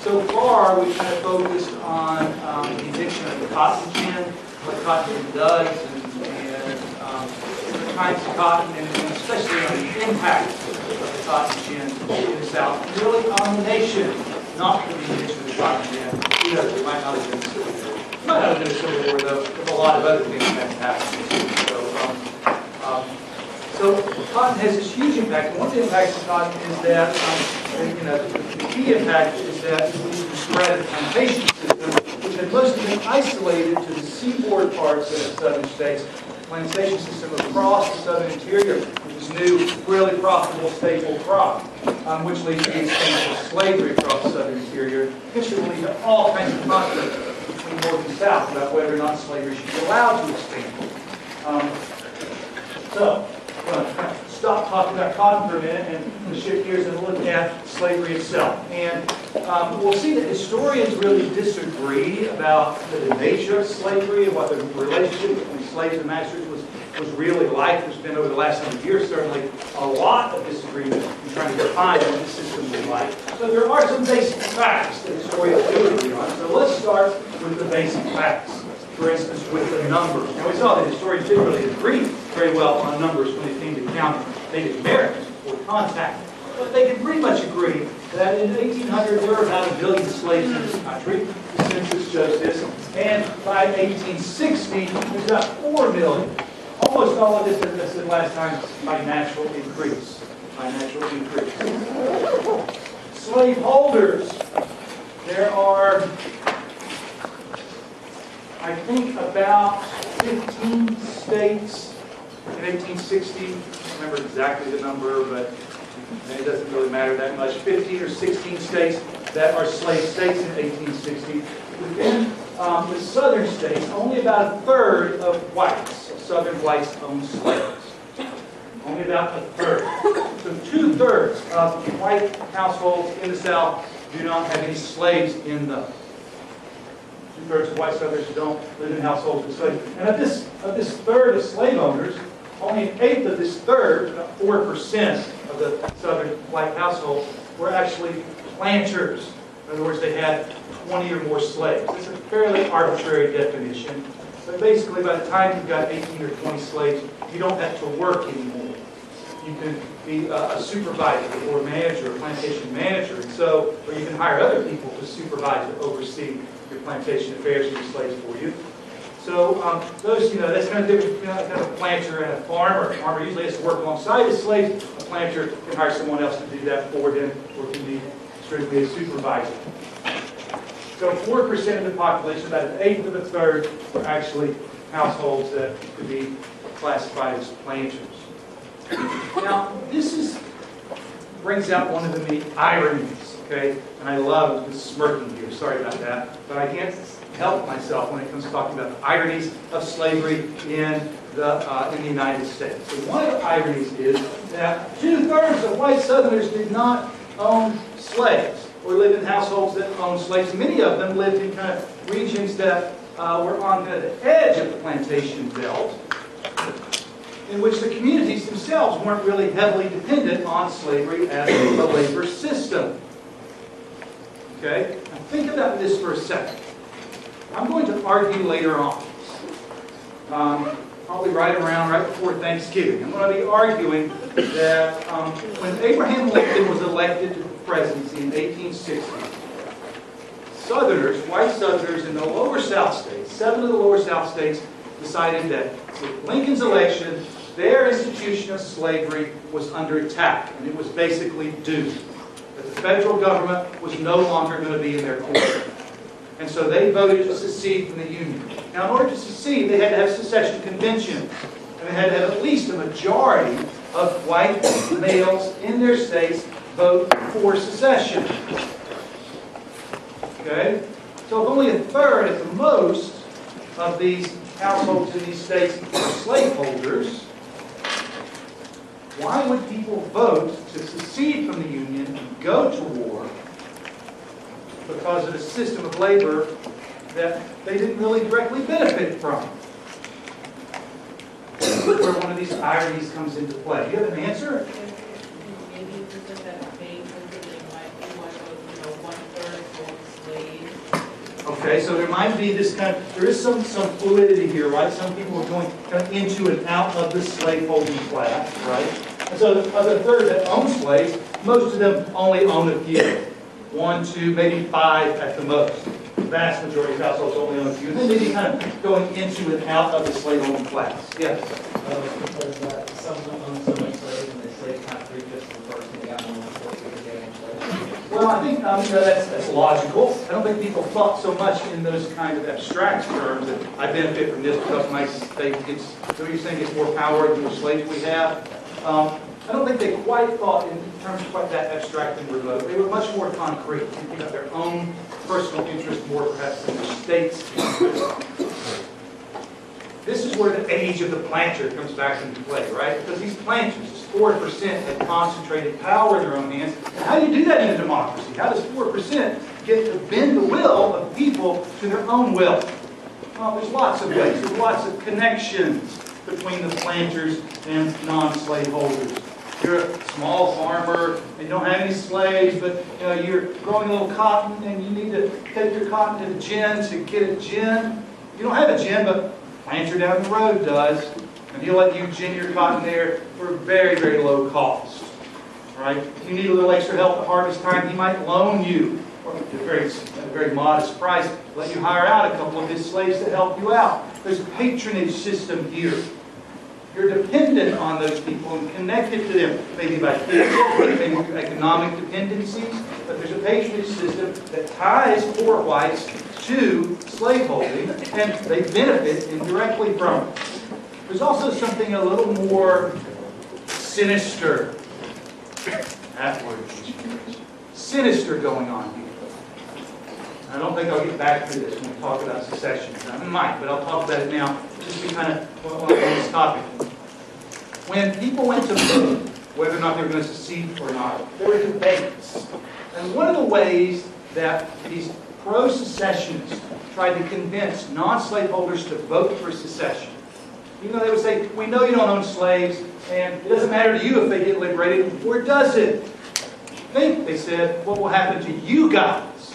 So far, we've kind of focused on the addiction of the cotton gin, what cotton gin does, and different kinds of cotton, and especially on the impact of the cotton gin in the South. And really on the nation, not for the addiction of the cotton gin. You know, it might not have been a civil war. It might not have been a civil war, though, with a lot of other things that happened. So cotton has this huge impact. And one of the impacts of cotton is that, the key impact is that it leads to the spread of the plantation system, which had mostly been isolated to the seaboard parts of the southern states. The plantation system across the southern interior, with this new, really profitable staple crop, which leads to the expansion of slavery across the southern interior. This should lead to all kinds of conflict between North and South about whether or not slavery should be allowed to expand. So, I'm going to stop talking about cotton for a minute and shift gears and look at slavery itself. And we'll see that historians really disagree about the nature of slavery and what the relationship between slaves and masters was really like. There's been, over the last 100 years, certainly a lot of disagreement in trying to define what the system was like. So there are some basic facts that historians do agree on. So let's start with the basic facts. For instance, with the numbers. Now, we saw that historians didn't really agree very well on numbers when it came to counting Native Americans before contact. But they could pretty much agree that in 1800 there were about 1 billion slaves in this country. The census shows this. And by 1860, there's about 4 million. Almost all of this, as I said last time, by natural increase. By natural increase. Slaveholders. There are, I think, about 15 states in 1860. I don't remember exactly the number, but it doesn't really matter that much. 15 or 16 states that are slave states in 1860. Within the southern states, only about 1/3 of whites, southern whites, own slaves. Only about 1/3. So 2/3 of white households in the South do not have any slaves in them. 2/3 of white Southerners don't live in households with slaves. And of this 1/3 of slave owners, only 1/8 of this 1/3, about 4% of the Southern white households, were actually planters. In other words, they had 20 or more slaves. It's a fairly arbitrary definition. But basically, by the time you've got 18 or 20 slaves, you don't have to work anymore. You can be a supervisor or a manager, a plantation manager, and so, or you can hire other people to supervise or oversee your plantation affairs and your slaves for you. So those, that's kind of different between kind of a planter and a farmer. A farmer usually has to work alongside his slaves. A planter can hire someone else to do that for him, or can be strictly a supervisor. So 4% of the population, about 1/8 of a 1/3, were actually households that could be classified as planters. Now, this brings out one of the many ironies, okay? And I love the smirking here. Sorry about that. But I can't help myself when it comes to talking about the ironies of slavery in the United States. So one of the ironies is that 2/3 of white Southerners did not own slaves or lived in households that owned slaves. Many of them lived in kind of regions that were on the edge of the plantation belt, in which the communities themselves weren't really heavily dependent on slavery as a labor system. Okay? Now think about this for a second. I'm going to argue later on, probably right before Thanksgiving. I'm going to be arguing that when Abraham Lincoln was elected to the presidency in 1860, Southerners, white Southerners in the lower South states, 7 of the lower South states, decided that with Lincoln's election, their institution of slavery was under attack, and it was basically doomed. That the federal government was no longer going to be in their corner. And so they voted to secede from the Union. Now, in order to secede, they had to have a secession convention. And they had to have at least a majority of white males in their states vote for secession. Okay? So if only 1/3 at the most of these households in these states are slaveholders, why would people vote to secede from the Union and go to war because of a system of labor that they didn't really directly benefit from? Where one of these ironies comes into play. Do you have an answer? Maybe it's just that they might want to, 1/3 or Okay, so there might be this kind of, there is some fluidity here, right? Some people are going kind of into and out of the slaveholding class, right? And so of the third that own slaves, most of them only own a few. 1, 2, maybe 5 at the most. The vast majority of households only own a few. They may be kind of going into and out of the slaveholding class. Yes? Because some own so much slaves and the slaves kind of 3/5 of the person they got more than they own slaves. Well, I think that's logical. I don't think people thought so much in those kind of abstract terms that I benefit from this because my state gets, so you're saying it's more power than the slaves we have. I don't think they quite thought in terms of quite that abstract and remote. They were much more concrete, thinking about their own personal interest more perhaps than the state's interest. This is where the age of the planter comes back into play, right? Because these planters, this 4%, had concentrated power in their own hands. And how do you do that in a democracy? How does 4% get to bend the will of people to their own will? Well, there's lots of ways. There's lots of connections between the planters and non-slave holders. You're a small farmer and you don't have any slaves, but you're growing a little cotton and you need to take your cotton to the gin to get a gin. You don't have a gin, but a planter down the road does, and he'll let you gin your cotton there for very, very low cost. Right? If you need a little extra help at harvest time, he might loan you, or at a very modest price, let you hire out a couple of his slaves to help you out. There's a patronage system here. You're dependent on those people and connected to them, maybe by maybe through economic dependencies, but there's a patronage system that ties poor whites to slaveholding, and they benefit indirectly from it. There's also something a little more sinister, that word, sinister going on here. I don't think I'll get back to this when we talk about secession. I might, but I'll talk about it now, just to kind of on this topic. When people went to vote, whether or not they were going to secede or not, there were debates. And one of the ways that these pro-secessionists tried to convince non-slaveholders to vote for secession, even though they would say, we know you don't own slaves, and it doesn't matter to you if they get liberated, or does it? Think, they said, what will happen to you guys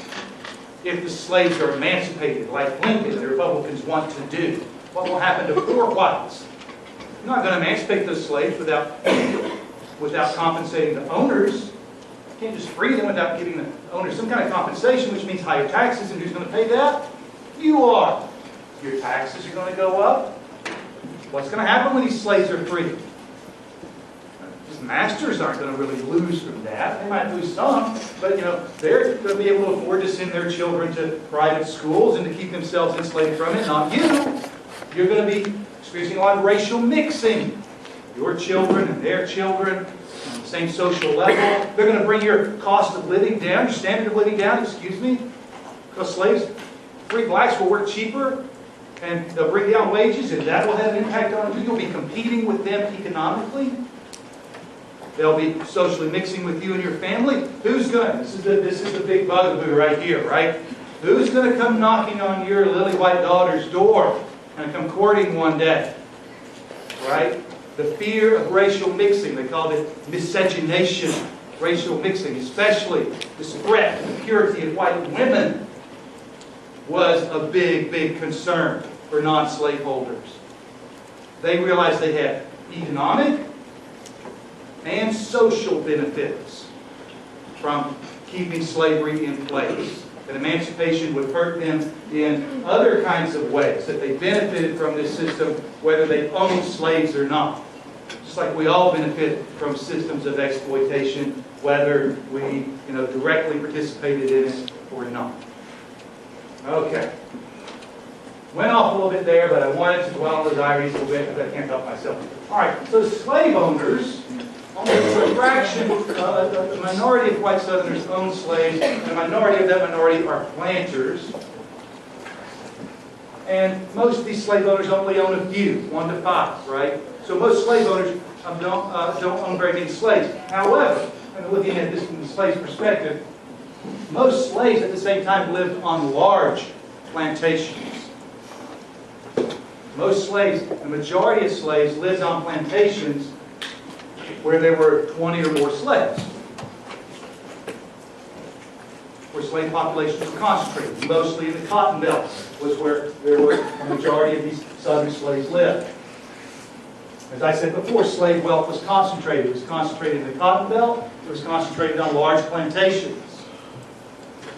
if the slaves are emancipated, like Lincoln and the Republicans want to do? What will happen to poor whites? You're not going to emancipate those slaves without compensating the owners. You can't just free them without giving the owners some kind of compensation, which means higher taxes. And who's going to pay that? You are. Your taxes are going to go up. What's going to happen when these slaves are free? His masters aren't going to really lose from that. They might lose some, but they're going to be able to afford to send their children to private schools and to keep themselves enslaved from it. Not you. You're going to be experiencing a lot of racial mixing. Your children and their children on the same social level. They're going to bring your cost of living down, your standard of living down, excuse me. Because slaves, free blacks will work cheaper and they'll bring down wages, and that will have an impact on you. You'll be competing with them economically. They'll be socially mixing with you and your family. Who's going to, this is the big bugaboo right here, right? Who's going to come knocking on your lily white daughter's door and come courting one day? Right? The fear of racial mixing, they called it miscegenation, racial mixing, especially the spread of the purity of white women, was a big, big concern for non-slave holders. They realized they had economic and social benefits from keeping slavery in place. That emancipation would hurt them in other kinds of ways, that they benefited from this system whether they owned slaves or not. Just like we all benefit from systems of exploitation, whether we directly participated in it or not. Okay. Went off a little bit there, but I wanted to dwell on the diaries a little bit because I can't help myself. All right, so slave owners, almost a fraction, a minority of white Southerners own slaves, and a minority of that minority are planters. And most of these slave owners only own a few, 1 to 5, right? So most slave owners don't own very many slaves. However, and looking at this from the slave's perspective, most slaves at the same time lived on large plantations. Most slaves, the majority of slaves, lived on plantations where there were 20 or more slaves. where slave populations were concentrated. Mostly in the Cotton Belt was where there were a majority of these southern slaves lived. As I said before, slave wealth was concentrated. It was concentrated in the Cotton Belt. It was concentrated on large plantations.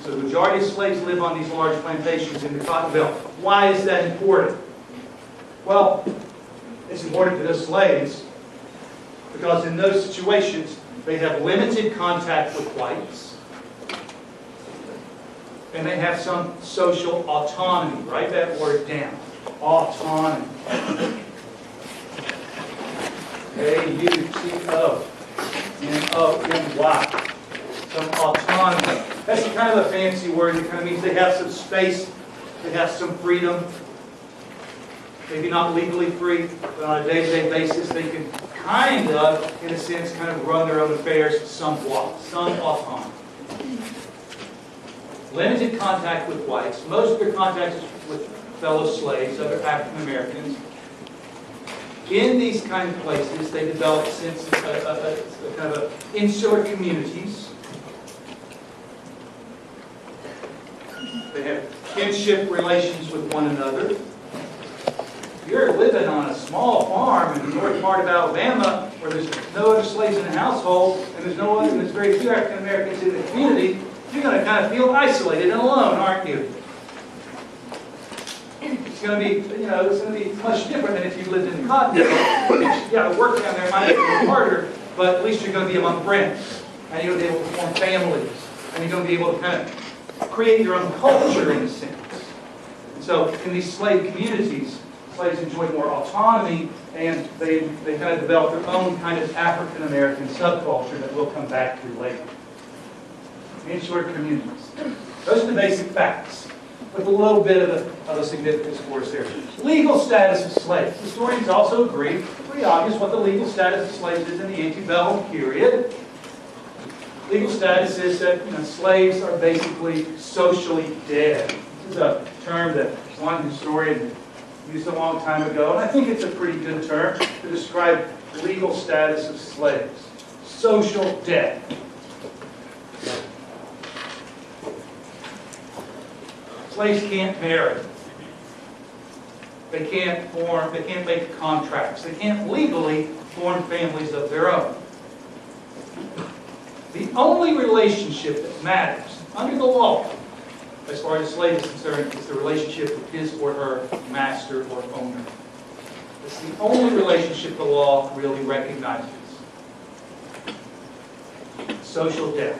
So the majority of slaves live on these large plantations in the Cotton Belt. Why is that important? Well, it's important to those slaves because in those situations, they have limited contact with whites, and they have some social autonomy. Write that word down. Autonomy. A-U-T-O-N-O-M-Y. Some autonomy. That's kind of a fancy word. It kind of means they have some space, they have some freedom. Maybe not legally free, but on a day-to-day basis, they can kind of, in a sense, kind of run their own affairs somewhat. Some autonomy. Limited contact with whites. Most of their contact is with fellow slaves, other African Americans. In these kind of places, they develop a sense of kind of insular communities. They have kinship relations with one another. You're living on a small farm in the north part of Alabama where there's no other slaves in the household and there's very few African Americans in the community. You're going to kind of feel isolated and alone, aren't you? It's going to be, it's going to be much different than if you lived in the Cotton Belt. Yeah, the work down there might be a little harder, but at least you're going to be among friends, and you're going to be able to form families, and you're going to be able to kind of create your own culture in a sense. And so, in these slave communities, slaves enjoy more autonomy, and they kind of develop their own kind of African American subculture that we'll come back to later. Insular communities. Those are the basic facts, with a little bit of a significance for us there. Legal status of slaves. Historians also agree, pretty obvious, what the legal status of slaves is in the antebellum period. Legal status is that slaves are basically socially dead. This is a term that one historian used a long time ago, and I think it's a pretty good term to describe legal status of slaves. Social death. Slaves can't marry. They can't make contracts. They can't legally form families of their own. The only relationship that matters under the law, as far as a slave is concerned, is the relationship with his or her master or owner. It's the only relationship the law really recognizes. Social debt.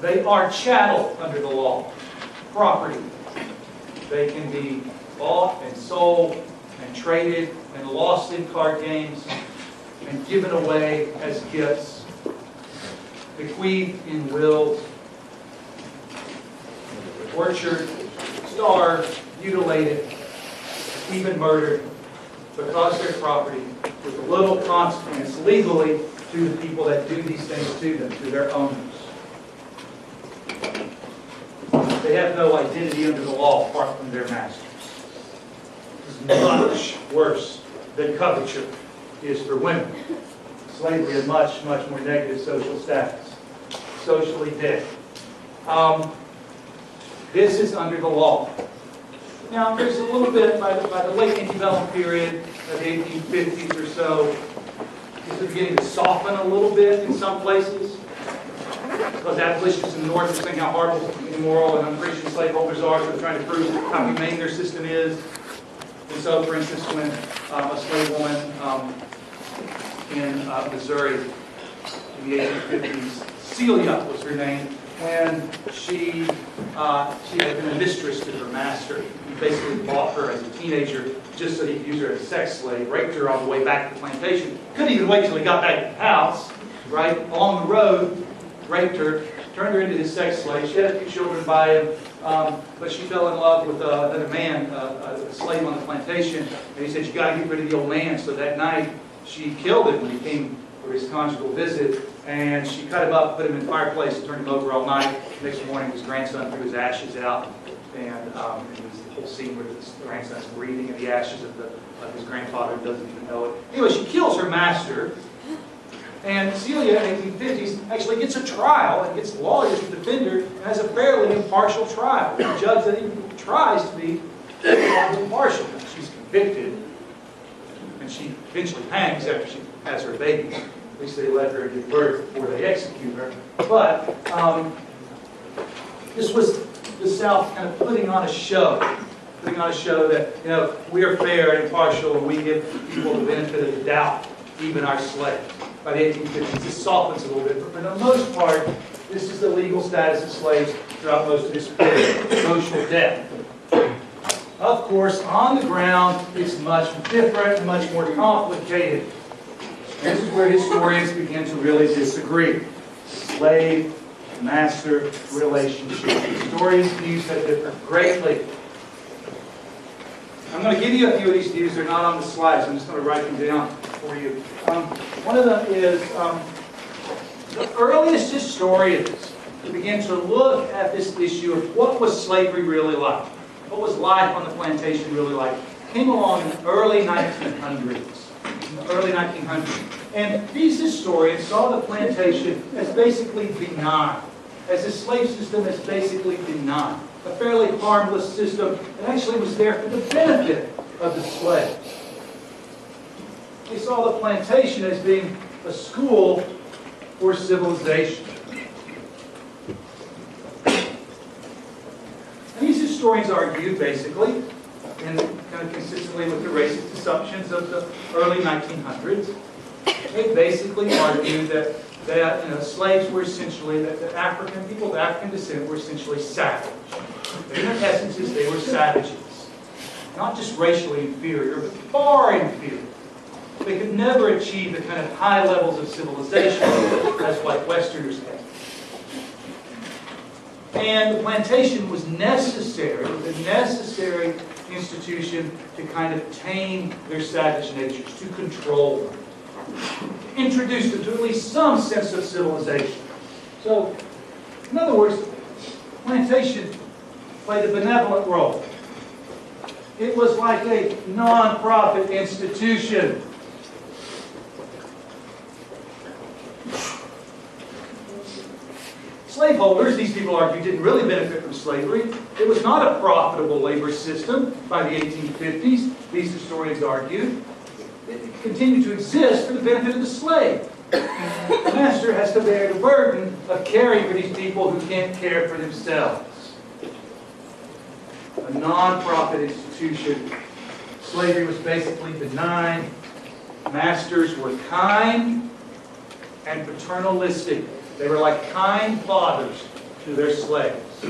They are chattel under the law. Property. They can be bought and sold and traded and lost in card games and given away as gifts, bequeathed in wills, tortured, starved, mutilated, even murdered because they're property with little consequence legally to the people that do these things to them, to their owners. They have no identity under the law apart from their masters. It's much worse than coverture is for women. Slavery is much, much more negative social status. Socially dead. This is under the law. Now, there's a little bit, by the late antebellum period of the 1850s or so, it's beginning to soften a little bit in some places. Because abolitionists in the North are saying how horrible, immoral, and unchristian slaveholders are, so they're trying to prove how humane their system is. And so, for instance, when a slave woman in Missouri in the 1850s, Celia was her name, when she had been a mistress to her master. He basically bought her as a teenager just so he could use her as a sex slave, raped her on the way back to the plantation. Couldn't even wait till he got back to the house, right? Along the road, raped her, turned her into his sex slave. She had a few children by him, but she fell in love with another man, a slave on the plantation. And he said, "You got to get rid of the old man." So that night, she killed him when he came for his conjugal visit. And she cut him up, put him in the fireplace, and turned him over all night. The next morning, his grandson threw his ashes out. And it was the whole scene where his grandson's breathing in the ashes of his grandfather and doesn't even know it. Anyway, she kills her master. And Celia, in the 1850s, actually gets a trial and gets lawyers to defend her and has a fairly impartial trial. A judge that even tries to be impartial. She's convicted, and she eventually hangs after she has her baby. At least they let her give birth before they execute her. But this was the South kind of putting on a show. Putting on a show that, you know, we are fair and impartial and we give people the benefit of the doubt, even our slaves. By the 1850s, this softens a little bit, but for the most part, this is the legal status of slaves throughout most of this period, social death. Of course, on the ground, it's much different and much more complicated. And this is where historians begin to really disagree. Slave-master relationship. Historians' views have differed greatly. I'm going to give you a few of these views. They're not on the slides. I'm just going to write them down for you. One of them is the earliest historians who began to look at this issue of what was slavery really like, what was life on the plantation really like, came along in the early 1900s. And these historians saw the plantation as basically benign, as the slave system as basically benign. A fairly harmless system that actually was there for the benefit of the slaves. They saw the plantation as being a school for civilization. And these historians argued, basically, and kind of consistently with the racist assumptions of the early 1900s, they basically argued that slaves were essentially, that the African people of African descent were essentially savage. In their essences, they were savages. Not just racially inferior, but far inferior. They could never achieve the kind of high levels of civilization as white Westerners had. And the plantation was necessary, the necessary institution to kind of tame their savage natures, to control them. Introduce them to at least some sense of civilization. So, in other words, plantation played a benevolent role. It was like a non-profit institution. Slaveholders, these people argued, didn't really benefit from slavery. It was not a profitable labor system by the 1850s, these historians argued. It continued to exist for the benefit of the slave. The master has to bear the burden of caring for these people who can't care for themselves. A non-profit institution. Slavery was basically benign. Masters were kind and paternalistic. They were like kind fathers to their slaves.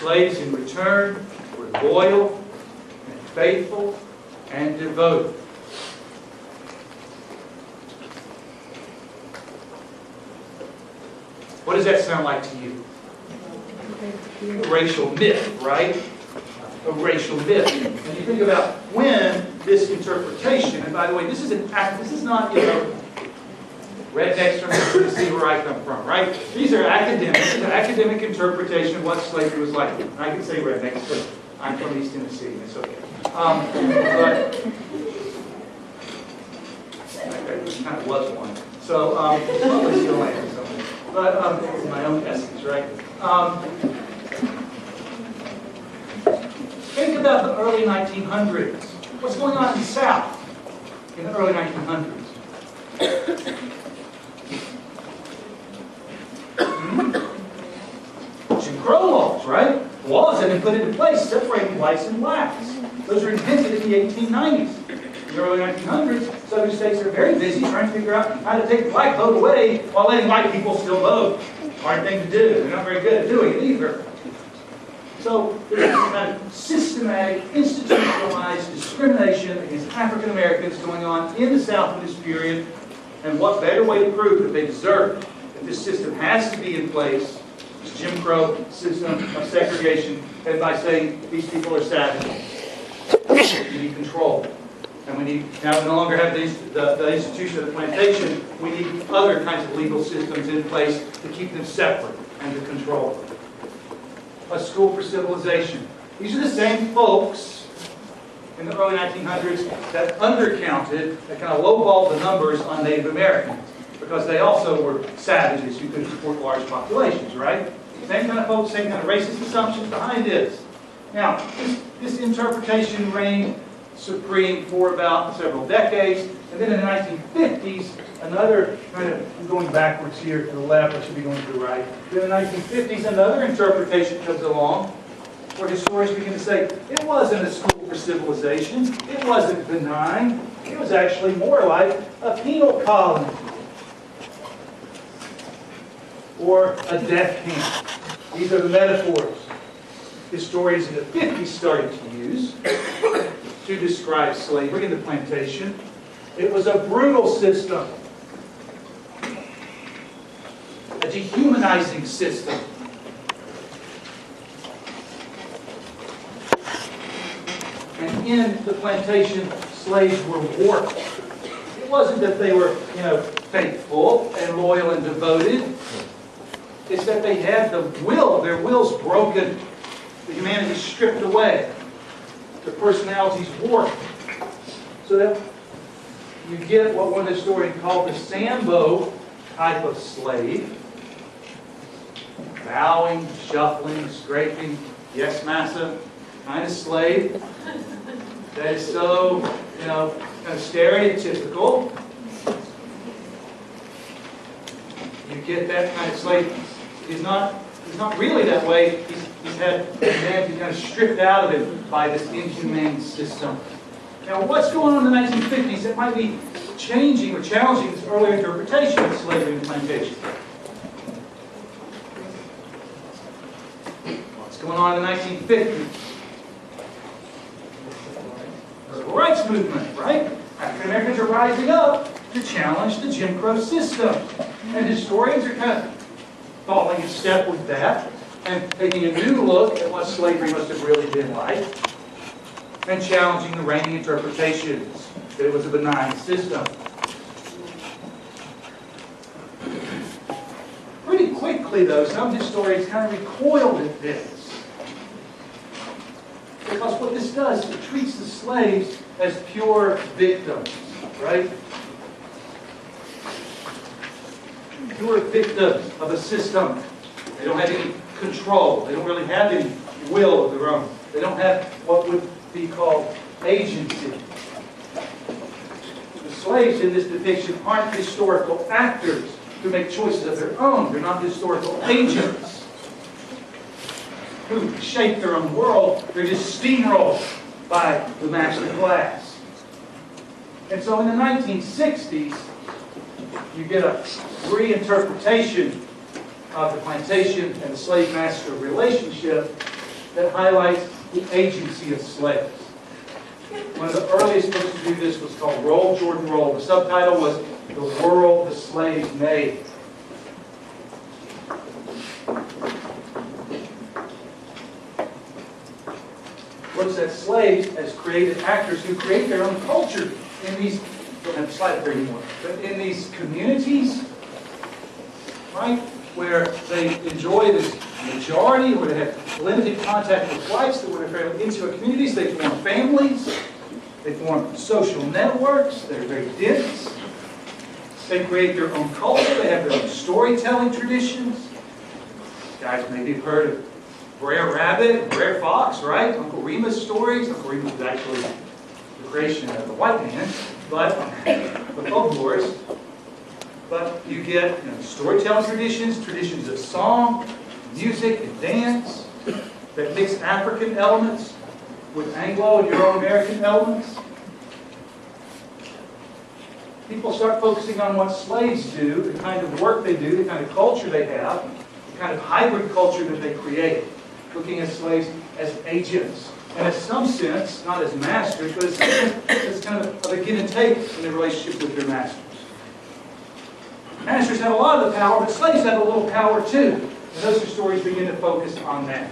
Slaves in return were loyal and faithful and devoted. What does that sound like to you? A racial myth, right? A racial myth. And you think about when this interpretation, and by the way, this is not, rednecks from Tennessee where I come from, right? These are academics, an academic interpretation of what slavery was like. And I can say rednecks because I'm from East Tennessee, and it's okay. But it kind of was one. So, probably still am. So. But it's my own essence, right? Think about the early 1900s. What's going on in the South in the early 1900s? Jim Crow laws, right? Laws that have been put into place separating whites and blacks. Those were invented in the 1890s. In the early 1900s, southern states are very busy trying to figure out how to take the black vote away while letting white people still vote. Hard thing to do. They're not very good at doing it either. So there's this kind of systematic, institutionalized discrimination against African Americans going on in the South in this period. And what better way to prove that they deserve it, that this system has to be in place, this Jim Crow system of segregation, and by saying these people are savages. We need control. And we need, now we no longer have the institution of the plantation, we need other kinds of legal systems in place to keep them separate and to control them. A school for civilization. These are the same folks in the early 1900s that undercounted, that kind of lowballed the numbers on Native Americans because they also were savages who couldn't support large populations, right? Same kind of folks, same kind of racist assumptions behind this. Now, this interpretation reigned supreme for about several decades, and then in the 1950s, another kind of, going backwards here to the left, I should be going to the right. Then in the 1950s, another interpretation comes along where historians begin to say, it wasn't a school for civilization, it wasn't benign, it was actually more like a penal colony or a death camp. These are the metaphors historians in the 50s started to use to describe slavery in the plantation. It was a brutal system, a dehumanizing system. And in the plantation, slaves were warped. It wasn't that they were, faithful and loyal and devoted. It's that they had their wills broken, the humanity stripped away, their personalities warped. So that you get what one historian called the Sambo type of slave. Bowing, shuffling, scraping, yes, massa, kind of slave. That is so, kind of stereotypical. You get that kind of slave. He's not really that way. He's had humanity kind of stripped out of him by this inhumane system. Now, what's going on in the 1950s that might be changing or challenging this earlier interpretation of slavery and plantation? What's going on in the 1950s? The Civil Rights Movement, right? African Americans are rising up to challenge the Jim Crow system. And historians are kind of falling in step with that and taking a new look at what slavery must have really been like and challenging the reigning interpretations that it was a benign system. Pretty quickly, though, some historians kind of recoiled at this. Because what this does, it treats the slaves as pure victims, right? Pure victims of a system. They don't have any control. They don't really have any will of their own. They don't have what would be called agency. The slaves in this depiction aren't historical actors who make choices of their own. They're not historical agents who shape their own world. They're just steamrolled by the master class. And so in the 1960s, you get a reinterpretation of the plantation and the slave-master relationship that highlights the agency of slaves. One of the earliest books to do this was called Roll, Jordan, Roll. The subtitle was The World the Slaves Made. Looks at slaves as creative actors who create their own culture in these, don't have the slide up there anymore, but in these communities, right, where they enjoy this majority, where they have limited contact with whites, that where they're fairly insular communities, they form families, they form social networks, they're very dense, they create their own culture, they have their own storytelling traditions. Guys maybe have heard of Brer Rabbit and Brer Fox, right? Uncle Remus stories. Uncle Remus was actually the creation of the white man, but the folklores. But you get storytelling traditions, traditions of song, music, and dance that mix African elements with Anglo and Euro-American elements. People start focusing on what slaves do, the kind of work they do, the kind of culture they have, the kind of hybrid culture that they create, looking at slaves as agents. And in some sense, not as masters, but as kind of a give and take in their relationship with their masters. Masters have a lot of the power, but slaves have a little power too. And those historians begin to focus on that.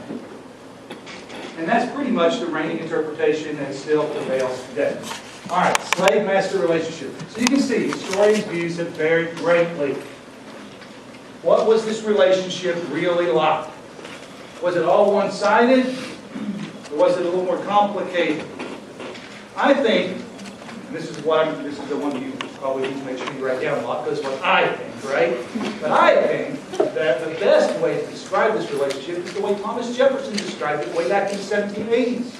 And that's pretty much the reigning interpretation that still prevails today. All right, slave-master relationship. So you can see, historians' views have varied greatly. What was this relationship really like? Was it all one-sided? Or was it a little more complicated? I think, and this is the one you probably need to make sure you write down a lot, because what I think, right? But I think that the best way to describe this relationship is the way Thomas Jefferson described it way back in the 1780s.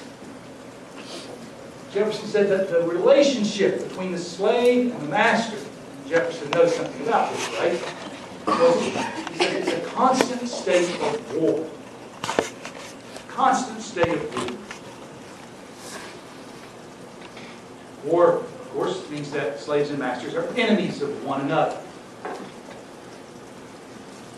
Jefferson said that the relationship between the slave and the master, Jefferson knows something about this, right? Well, he said it's a constant state of war. Constant state of war. War, of course, means that slaves and masters are enemies of one another.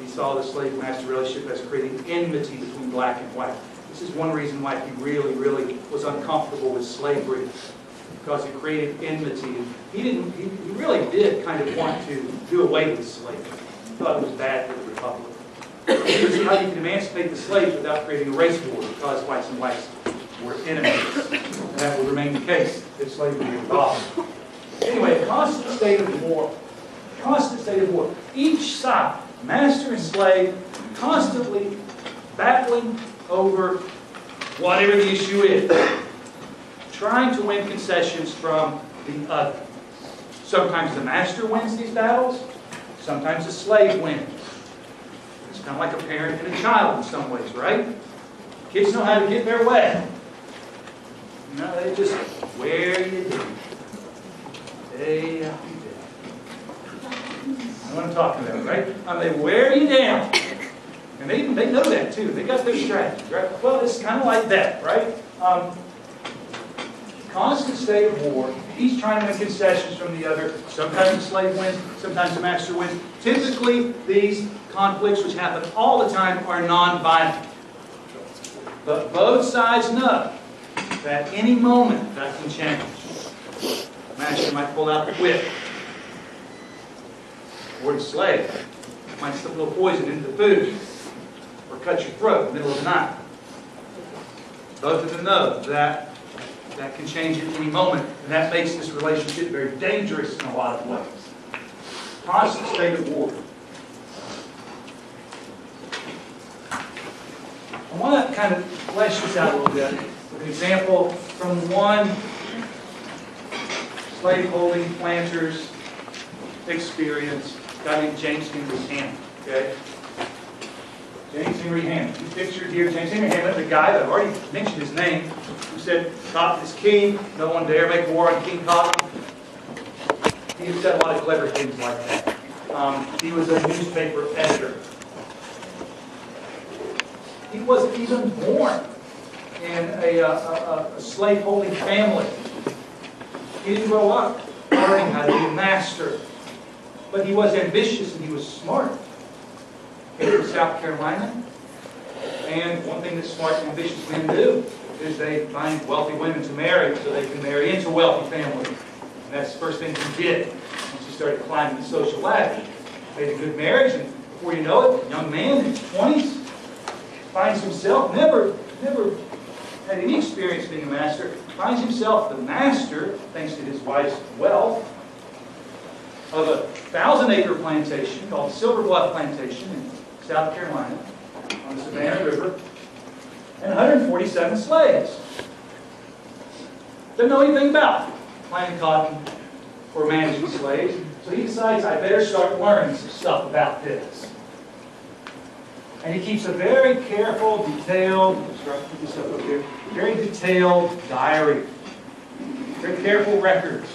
He saw the slave-master relationship as creating enmity between black and white. This is one reason why he really, really was uncomfortable with slavery, because it created enmity. And he really did kind of want to do away with slavery. He thought it was bad for the Republic. He didn't see how you can emancipate the slaves without creating a race war, because whites and whites were enemies. And that will remain the case if slavery is abolished. Anyway, a constant state of war. Constant state of war. Each side, master and slave, constantly battling over whatever the issue is, trying to win concessions from the other. Sometimes the master wins these battles, sometimes the slave wins. It's kind of like a parent and a child in some ways, right? Kids know how to get their way. You know, they just wear you down. They know what I'm talking about, right? They wear you down. And they know that too. They got their strategies, right? Well, it's kind of like that, right? Constant state of war. Each trying to win concessions from the other. Sometimes the slave wins, sometimes the master wins. Typically, these conflicts, which happen all the time, are non-violent. But both sides know that any moment that can change. The master might pull out the whip. Or the slave might slip a little poison into the food. Or cut your throat in the middle of the night. Both of them know that that can change at any moment, and that makes this relationship very dangerous in a lot of ways. Constant state of war. I want to kind of flesh this out a little bit with an example from one slaveholding planter's experience, a guy named James Henry Hammond. Okay? James Henry Hammond. He's pictured here. James Henry Hammond, the guy that I've already mentioned his name, who said, "Cotton is king. No one dare make war on King Cotton." He said a lot of clever things like that. He was a newspaper editor. He wasn't even born in a slave-holding family. He didn't grow up learning how to be a master. But he was ambitious and he was smart. Came from South Carolina. And one thing that smart and ambitious men do is they find wealthy women to marry so they can marry into wealthy families. And that's the first thing he did once he started climbing the social ladder. Made a good marriage, and before you know it, a young man in his 20s finds himself, never had any experience being a master, finds himself the master, thanks to his wife's wealth, of a 1,000-acre plantation called Silver Bluff Plantation in South Carolina on the Savannah River, and 147 slaves. Doesn't know anything about planting cotton or managing slaves, so he decides, I better start learning some stuff about this. And he keeps a very careful, detailed, very detailed diary, very careful records,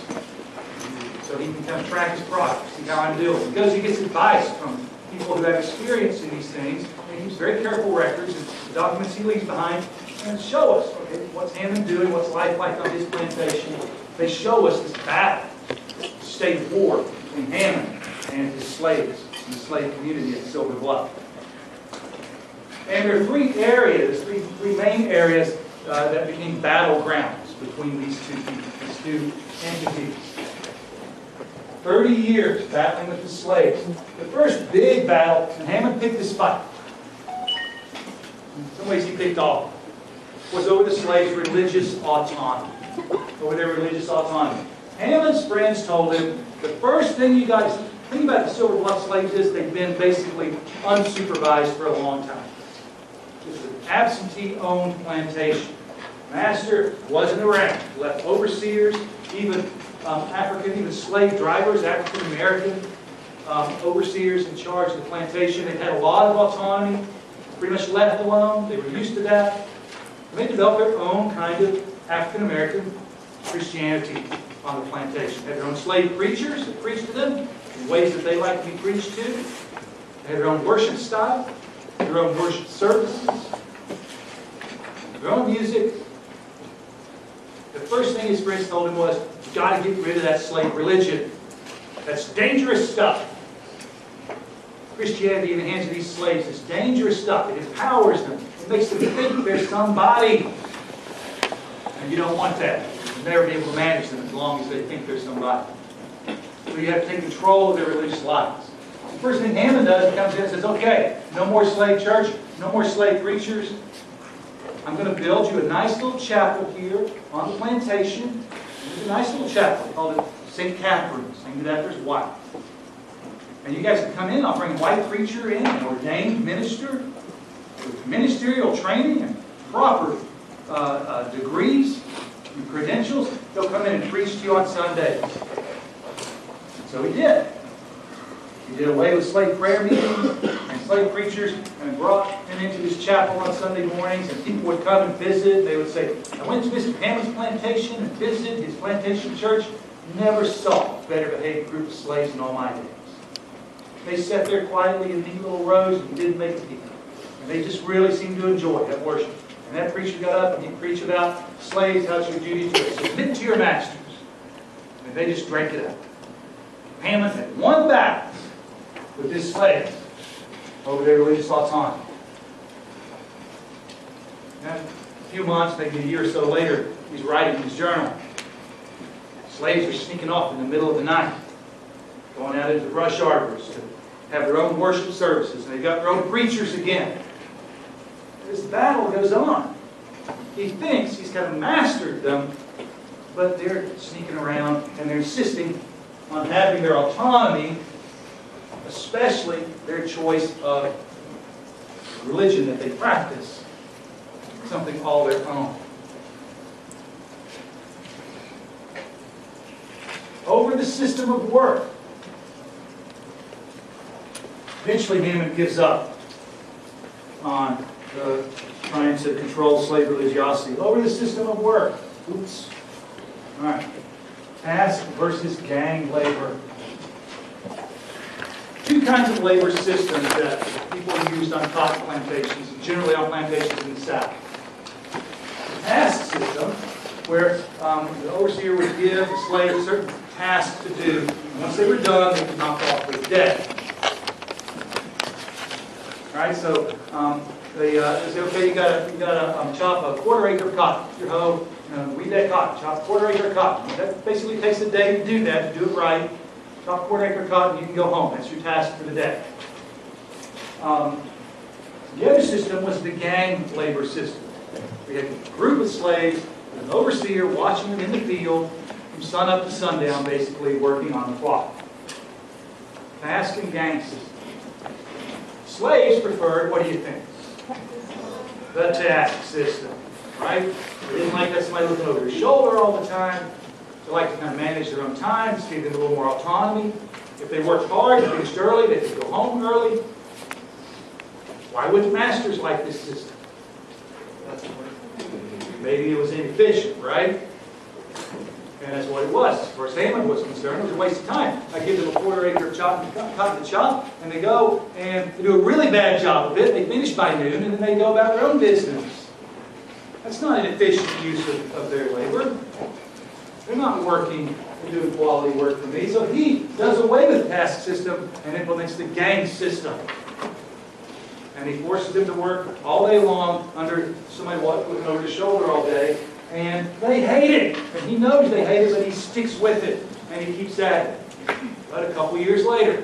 so he can kind of track his progress, see how I'm doing. Because he gets advice from people who have experience in these things, and he keeps very careful records, and the documents he leaves behind and show us, okay, what's Hammond doing, what's life like on his plantation. They show us this battle, state of war between Hammond and his slaves in the slave community at Silver Bluff. And there are three main areas that became battlegrounds between these two people, these two entities. 30 years battling with the slaves. The first big battle, and Hammond picked this fight. In some ways he picked all, was over the slaves' religious autonomy. Over their religious autonomy. Hammond's friends told him, the first thing you guys, the thing about the Silver Bluff slaves is they've been basically unsupervised for a long time. It's an absentee-owned plantation. Master wasn't around. Left overseers, even African, even slave drivers, African American overseers in charge of the plantation. They had a lot of autonomy, pretty much left alone. They were used to that. And they developed their own kind of African American Christianity on the plantation. They had their own slave preachers that preached to them in ways that they liked to be preached to. They had their own worship style, their own worship services, their own music. The first thing his friends told him was, you've got to get rid of that slave religion. That's dangerous stuff. Christianity in the hands of these slaves is dangerous stuff. It empowers them. It makes them think they're somebody. And you don't want that. You'll never be able to manage them as long as they think they're somebody. So you have to take control of their religious lives. The first thing Hammond does, he comes in and says, okay, no more slave church, no more slave preachers. I'm going to build you a nice little chapel here on the plantation. There's a nice little chapel called St. Catherine's, named after his wife. And you guys can come in. I'll bring a white preacher in, an ordained minister, with ministerial training and proper degrees and credentials. He'll come in and preach to you on Sundays. So he did. He did away with slave prayer meetings and slave preachers and brought them into his chapel on Sunday mornings, and people would come and visit. They would say, I went to visit Hammond's plantation and visited his plantation church. Never saw a better behaved group of slaves in all my days. They sat there quietly in neat little rows and didn't make a peep. And they just really seemed to enjoy that worship. And that preacher got up and he preached about slaves, how it's your duty to submit to your masters. And they just drank it up. Hammond had one battle with his slaves over their religious autonomy. And a few months, maybe a year or so later, he's writing his journal. Slaves are sneaking off in the middle of the night, going out into brush arbors to have their own worship services, and they've got their own preachers again. This battle goes on. He thinks he's kind of mastered them, but they're sneaking around and they're insisting on having their autonomy, especially their choice of religion that they practice, something all their own. Over the system of work. Eventually Hammond gives up on trying to control slave religiosity. Over the system of work. Oops. All right. Task versus gang labor. Two kinds of labor systems that people used on cotton plantations, and generally on plantations in the South. The task system, where the overseer would give the slave certain tasks to do. And once they were done, they could knock off for the day. All right, so they say, okay, you got to chop a quarter-acre of cotton. Your hoe, weed that cotton. Chop a quarter-acre of cotton. That basically takes a day to do that, to do it right. Chop a quarter-acre of cotton, you can go home. That's your task for the day. The other system was the gang labor system. We had a group of slaves, with an overseer watching them in the field from sun up to sundown, basically working on the clock. Task and gang system. Slaves preferred, what do you think? The task system, right? They didn't like that somebody looking over their shoulder all the time. They like to kind of manage their own time, just give them a little more autonomy. If they worked hard, they finished early, they could go home early. Why wouldn't masters like this system? Maybe it was inefficient, right? And that's what it was. As far as Hammond was concerned, it was a waste of time. I give them a quarter-acre of cotton to chop, and they go and they do a really bad job of it. They finish by noon, and then they go about their own business. That's not an efficient use of their labor. They're not working and doing quality work for me. So he does away with the task system and implements the gang system. And he forces them to work all day long under somebody looking over his shoulder all day. And they hate it. And he knows they hate it, but he sticks with it. And he keeps at it. But a couple years later,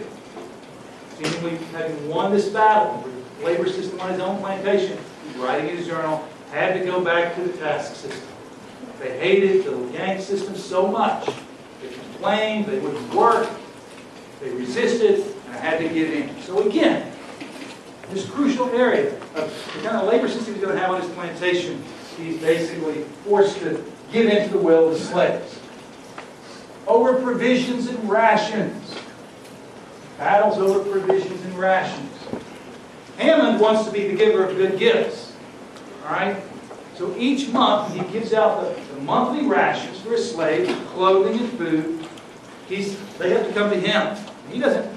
seemingly having won this battle with the labor system on his own plantation, he's writing in his journal, had to go back to the task system. They hated the gang system so much. They complained, they wouldn't work, they resisted, and I had to give in. So again, this crucial area of the kind of labor system he's going to have on his plantation, he's basically forced to give in to the will of the slaves. Over provisions and rations. Battles over provisions and rations. Hammond wants to be the giver of good gifts. All right? So each month he gives out the monthly rations for his slaves, clothing and food. They have to come to him. He doesn't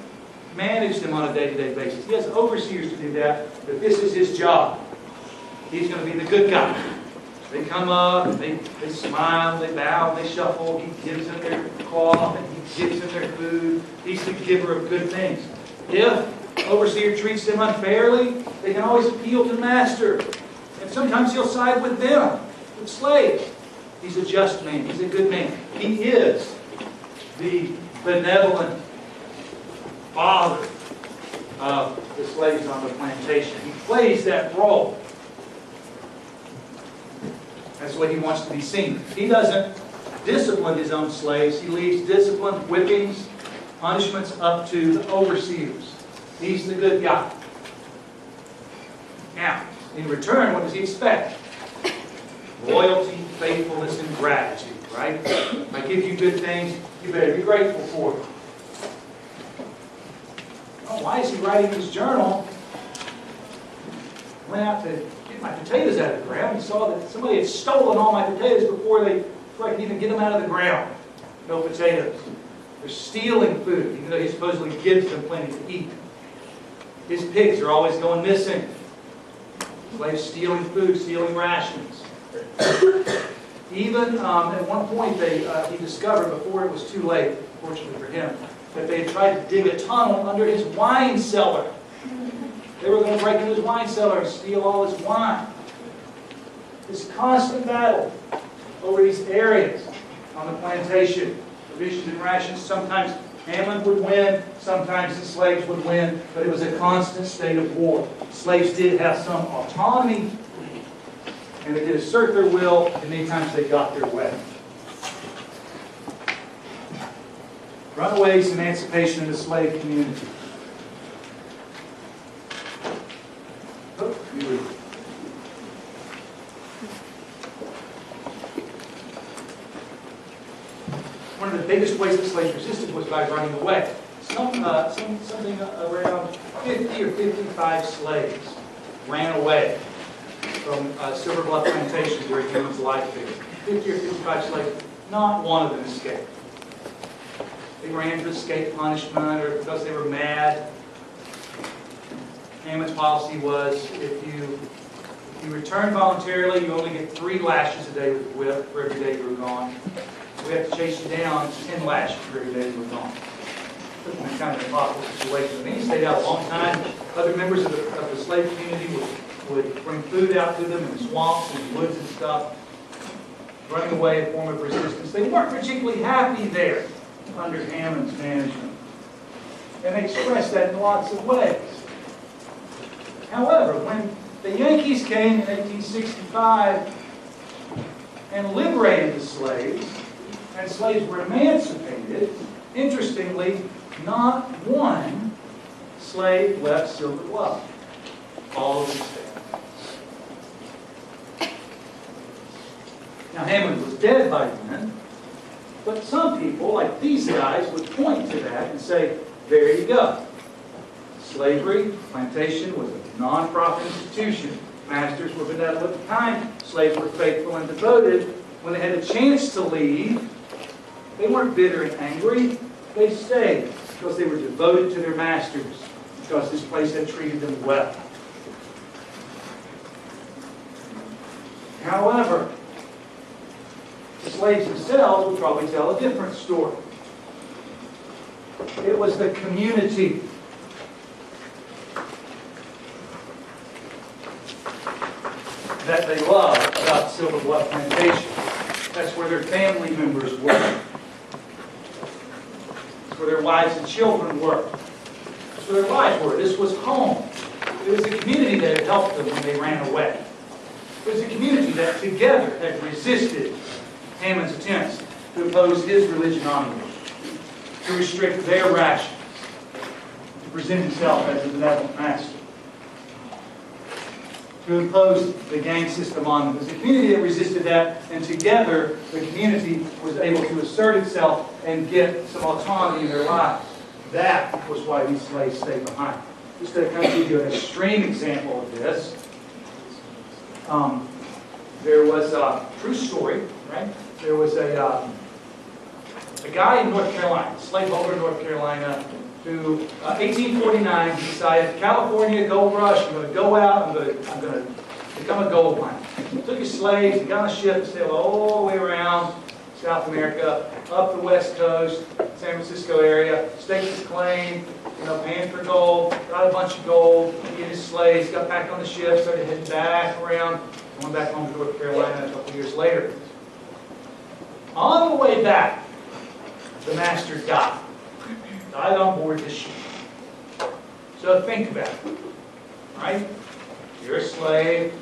manage them on a day-to-day basis. He has overseers to do that, but this is his job. He's going to be the good guy. They come up, and they smile, they bow, they shuffle. He gives them their cloth, and he gives them their food. He's the giver of good things. If the overseer treats them unfairly, they can always appeal to the master. And sometimes he'll side with them, with slaves. He's a just man. He's a good man. He is the benevolent father of the slaves on the plantation. He plays that role. That's what he wants to be seen. He doesn't discipline his own slaves. He leaves discipline, whippings, punishments up to the overseers. He's the good guy. Now, in return, what does he expect? Loyalty, faithfulness, and gratitude, right? If I give you good things, you better be grateful for it. Oh, why is he writing his journal? Went out to get my potatoes out of the ground. He saw that somebody had stolen all my potatoes before I could even get them out of the ground. No potatoes. They're stealing food, even though he supposedly gives them plenty to eat. His pigs are always going missing. Slaves stealing food, stealing rations. Even at one point, he discovered, before it was too late, fortunately for him, that they had tried to dig a tunnel under his wine cellar. They were going to break into his wine cellar and steal all his wine. This constant battle over these areas on the plantation, provisions and rations. Sometimes Hammond would win, sometimes the slaves would win, but it was a constant state of war. Slaves did have some autonomy, and they did assert their will, and many times they got their way. Runaways, emancipation in the slave community. Oh, you read. One of the biggest ways that slaves resisted was by running away. Something around 50 or 55 slaves ran away from Silver Bluff Plantation where Hammond's life is. 50 or 55 slaves, not one of them escaped. They ran to escape punishment or because they were mad. Hammond's policy was if you return voluntarily, you only get 3 lashes a day with the whip for every day you were gone. We have to chase you down, it's 10 lashes for every day you were gone. It was kind of an impossible situation. I mean, he stayed out a long time. Other members of the slave community would bring food out to them in swamps and woods and stuff. Running away, a form of resistance. They weren't particularly happy there under Hammond's management. And they expressed that in lots of ways. However, when the Yankees came in 1865 and liberated the slaves, and slaves were emancipated, interestingly, not one slave left Silver Bluff. All of them stayed. Now, Hammond was dead by then, but some people, like these guys, would point to that and say, there you go. Slavery, plantation was a non-profit institution. Masters were benevolent and kind. Slaves were faithful and devoted. When they had a chance to leave, they weren't bitter and angry. They stayed because they were devoted to their masters, because this place had treated them well. However, the slaves themselves would probably tell a different story. It was the community that they loved about Silver Bluff Plantation. That's where their family members were. That's where their wives and children were. That's where their lives were. This was home. It was a community that had helped them when they ran away. It was a community that together had resisted Hammond's attempts to impose his religion on them, to restrict their rations, to present himself as a benevolent master. to impose the gang system on them. It was the community that resisted that, and together the community was able to assert itself and get some autonomy in their lives. That was why these slaves stayed behind. Just to kind of give you an extreme example of this, there was a true story, right? There was a guy in North Carolina, a slaveholder in North Carolina, who, 1849, decided, California, gold rush, I'm going to go out, I'm going to become a gold miner. He took his slaves, he got on a ship and sailed all the way around South America, up the west coast, San Francisco area, staked his claim, paying for gold, got a bunch of gold, he and his slaves, got back on the ship, started heading back around, going back home to North Carolina a couple of years later. On the way back, the master died on board the ship. So think about it, right? You're a slave,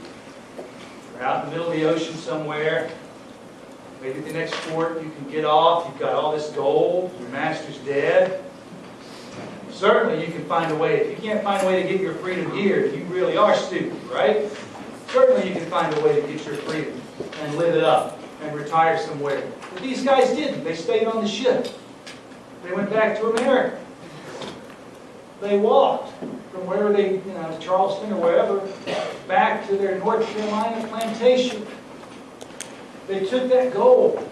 you're out in the middle of the ocean somewhere, maybe at the next port you can get off, you've got all this gold, your master's dead. Certainly you can find a way. If you can't find a way to get your freedom here, you really are stupid, right? Certainly you can find a way to get your freedom and live it up and retire somewhere. But these guys didn't. They stayed on the ship. They went back to America. They walked from wherever they, Charleston or wherever, back to their North Carolina plantation. They took that gold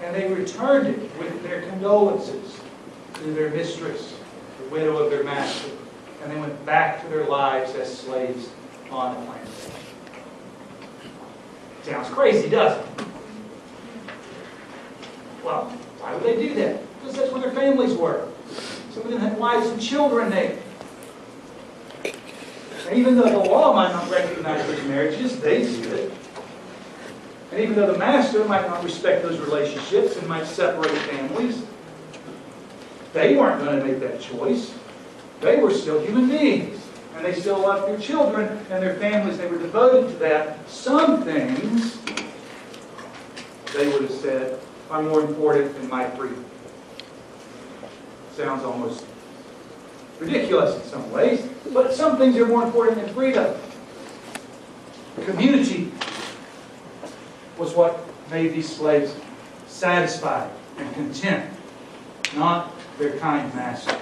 and they returned it with their condolences to their mistress, the widow of their master. And they went back to their lives as slaves on the plantation. Sounds crazy, doesn't it? Well, why would they do that? Because that's where their families were. Some of them had wives and children there. And even though the law might not recognize those marriages, they did. And even though the master might not respect those relationships and might separate families, they weren't going to make that choice. They were still human beings. And they still loved their children and their families. They were devoted to that. Some things, they would have said, are more important than my freedom. Sounds almost ridiculous in some ways, but some things are more important than freedom. Community was what made these slaves satisfied and content, not their kind master.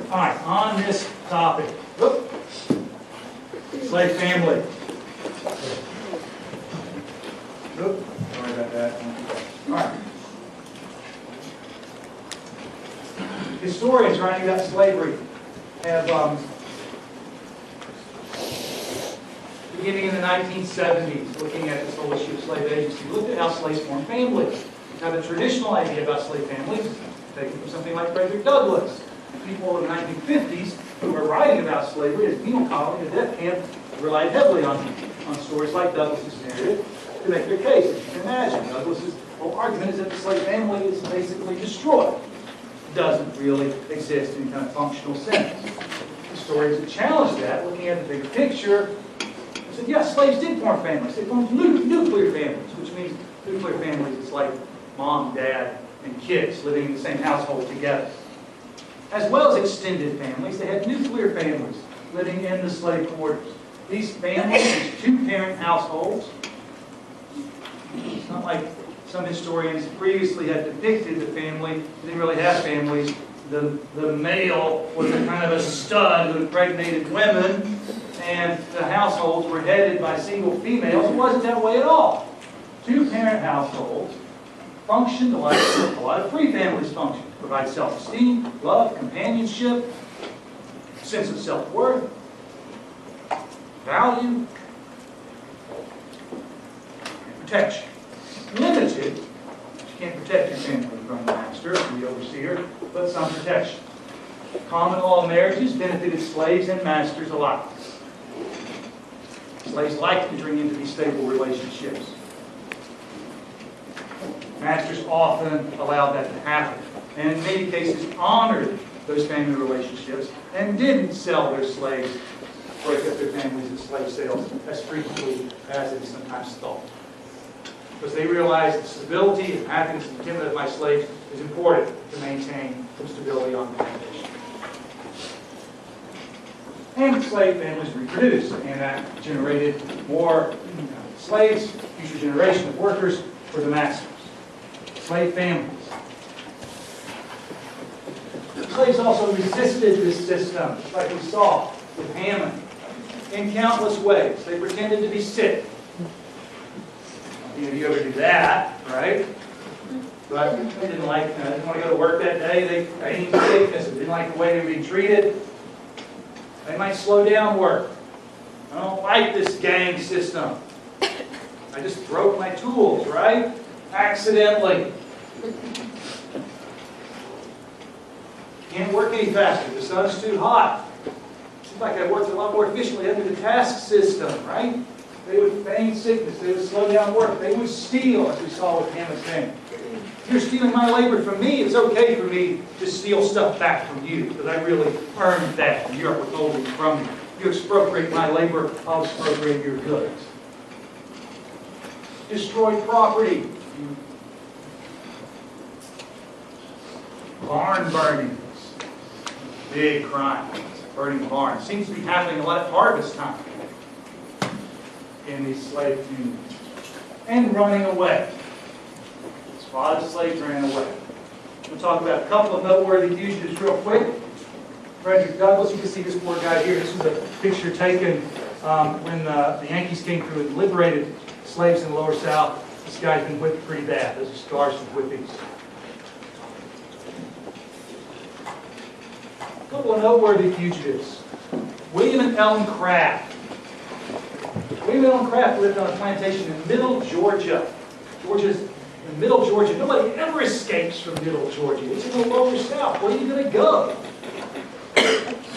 All right, on this topic, slave family. Sorry about that. All right. Historians writing about slavery have, beginning in the 1970s, looking at this whole issue of slave agency, looked at how slaves formed families. Now, the traditional idea about slave families is taken from something like Frederick Douglass. People in the 1950s who were writing about slavery as penal colony, the death camp, relied heavily on stories like Douglass's narrative to make their case. As you can imagine, Douglass's whole argument is that the slave family is basically destroyed. It doesn't really exist in kind of functional sense. Historians have challenged that, looking at the bigger picture, said, yeah, slaves did form families. They formed nuclear families, which means nuclear families is like mom, dad, and kids living in the same household together. As well as extended families, they had nuclear families living in the slave quarters. These families, these two-parent households, it's not like some historians previously had depicted the family. They didn't really have families. The male was a kind of a stud who impregnated women, and the households were headed by single females. It wasn't that way at all. Two-parent households functioned like a lot of free families function. Provide self-esteem, love, companionship, sense of self-worth, value, and protection. Limited, you can't protect your family from the master, the overseer, but some protection. Common law marriages benefited slaves and masters alike. Slaves liked entering into these stable relationships. Masters often allowed that to happen, and in many cases honored those family relationships and didn't sell their slaves, break up their families in slave sales as frequently as it is sometimes thought. Because they realized the stability and happiness and contentment of my slaves is important to maintain some stability on the plantation. and slave families reproduced, and that generated more slaves, future generation of workers for the masters. Slave families. Slaves also resisted this system, just like we saw with Haman, in countless ways. They pretended to be sick. You ever do that, right? But they didn't want to go to work that day. They aimed sickness. They didn't like the way they were being treated. They might slow down work. I don't like this gang system. I just broke my tools, right? Accidentally. Can't work any faster. The sun's too hot. Seems like I worked a lot more efficiently under the task system, right? They would feign sickness. They would slow down work. They would steal, as we saw with Haman's family. If you're stealing my labor from me, it's okay for me to steal stuff back from you, because I really earned that. You're withholding from me. You expropriate my labor, I'll expropriate your goods. Destroy property. Barn burnings. Big crime. Burning barns. Seems to be happening a lot at harvest time in these slave communities. And running away. A lot of slaves ran away. We'll talk about a couple of noteworthy fugitives real quick. Frederick Douglass, you can see this poor guy here. This was a picture taken when the Yankees came through and liberated slaves in the Lower South. This guy's been whipped pretty bad. Those are scars from whippings. A couple of noteworthy fugitives. William and Ellen Craft. William and Ellen Craft lived on a plantation in Middle Georgia. In Middle Georgia. Nobody ever escapes from Middle Georgia. It's in the Lower South. Where are you going to go?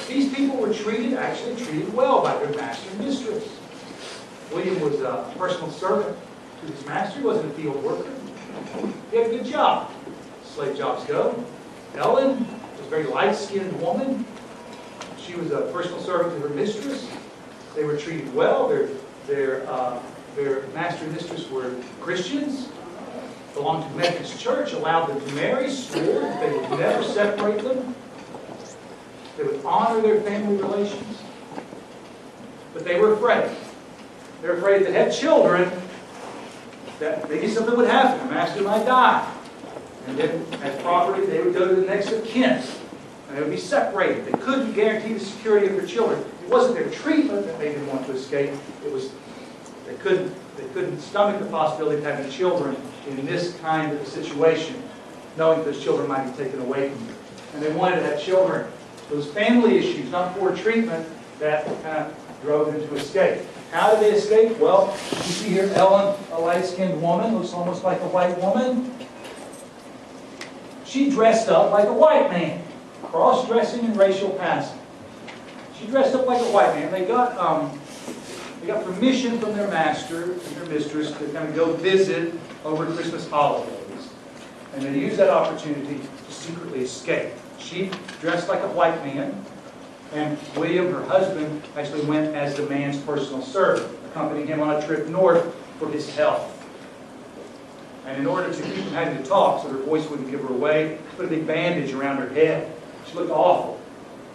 These people were actually treated well by their master and mistress. William was a personal servant to his master. He wasn't a field worker. He had a good job. Slave jobs go. Ellen was a very light-skinned woman. She was a personal servant to her mistress. They were treated well. Their master and mistress were Christians, belonged to the Methodist Church, allowed them to marry, swore that they would never separate them. They would honor their family relations. But they were afraid. They were afraid to have children, that maybe something would happen. The master might die. And then, as property, they would go to the next of kin. And they would be separated. They couldn't guarantee the security of their children. It wasn't their treatment that made them want to escape. It was they couldn't stomach the possibility of having children in this kind of a situation, knowing those children might be taken away from them. And they wanted to have children. Those family issues, not poor treatment, that kind of drove them to escape. How did they escape? Well, you see here Ellen, a light-skinned woman, looks almost like a white woman. She dressed up like a white man, cross-dressing and racial passing. She dressed up like a white man. They got permission from their master and their mistress to kind of go visit over Christmas holidays. And they used that opportunity to secretly escape. She dressed like a white man, and William, her husband, actually went as the man's personal servant, accompanying him on a trip north for his health. And in order to keep from having to talk, so her voice wouldn't give her away, put a big bandage around her head. She looked awful.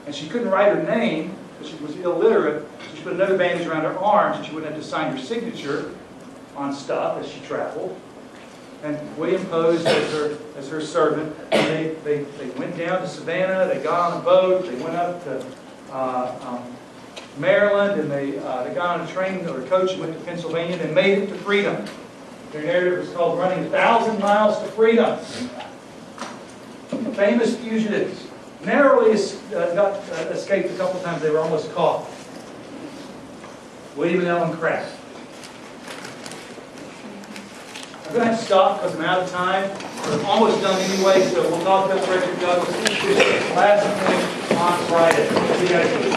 And she couldn't write her name, because she was illiterate, so she put another bandage around her arm so she wouldn't have to sign her signature on stuff as she traveled. And William posed as her servant. And they went down to Savannah, they got on a boat, they went up to Maryland, and they got on a train or a coach and went to Pennsylvania and made it to freedom. Their narrative was called Running 1,000 Miles to Freedom. Famous fugitives. Narrowly escaped a couple times. They were almost caught. William and Ellen Craft. I'm going to have to stop because I'm out of time. We're almost done anyway, so we'll talk about Frederick Douglass last thing on Friday. See you guys later.